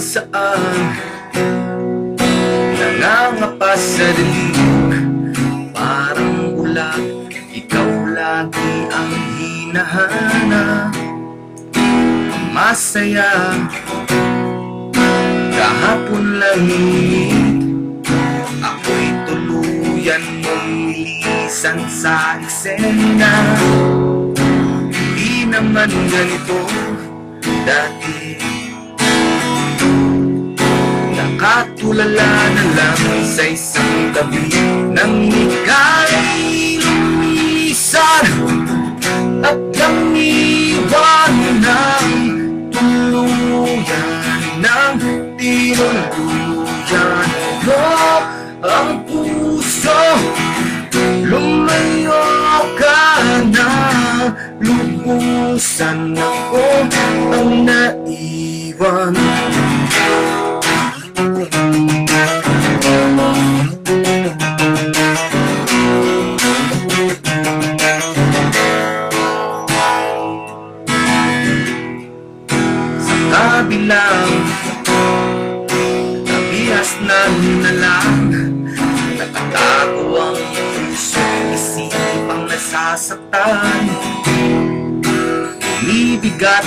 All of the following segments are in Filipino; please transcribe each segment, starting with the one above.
saan nangangapa sa dilim. Parang ulat, ikaw lagi ang hinahanap. Masaya kahapon langit, ako'y tuluyan mong nilisan sa eksena. Di naman ganito dati, nakatulala na lang sa isang gabi nang ika'y lumisan at nang iwan ng tuluyan ng tinuluyan mo ang puso. Lumayo ka na, lubusan ako ang naiwan. Sa kabilang nabihas na lang, nakatago ang puso, isipang nasasaktan. Umibigat,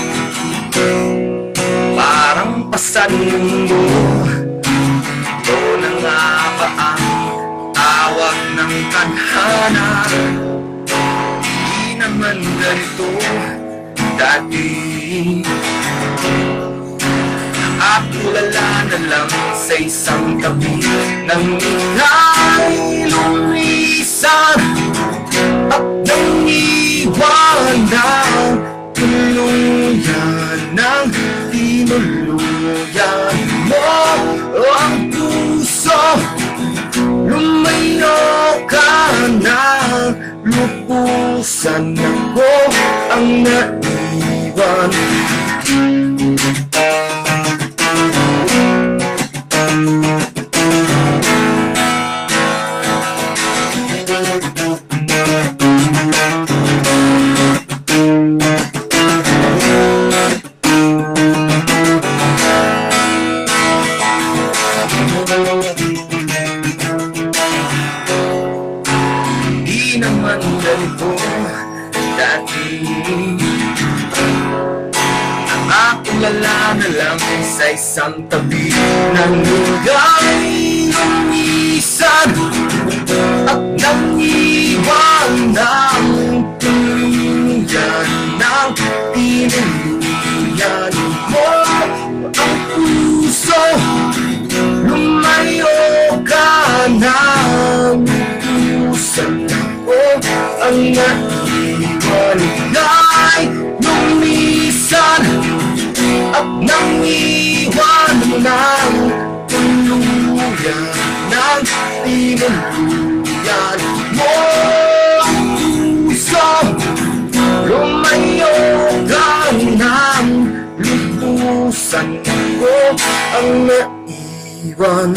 parang pasan mundo. Ito na nga ba ang tawag ng tadhana? Di naman ganito dati, nakatulala na lang sa isang tabi nang ika'y lumisan at nang iwan ng tuluyan ng tinuluyan mo ang puso. Lumayo ka na, lubusan ako ang naiwan. Di naman ganito dati, nakatulala na lang sa isang tabi nang ika'y lumisan at nang iwan ng tuluyan ng tinuluyan mo ang puso. Lumayo ka na, lubusan ako ang naiwan. Ika'y lumisan at nang iwan ng tuluyan ng tinuluyan mo ang puso. Lumayo ka na, lubusan ako ang naiwan.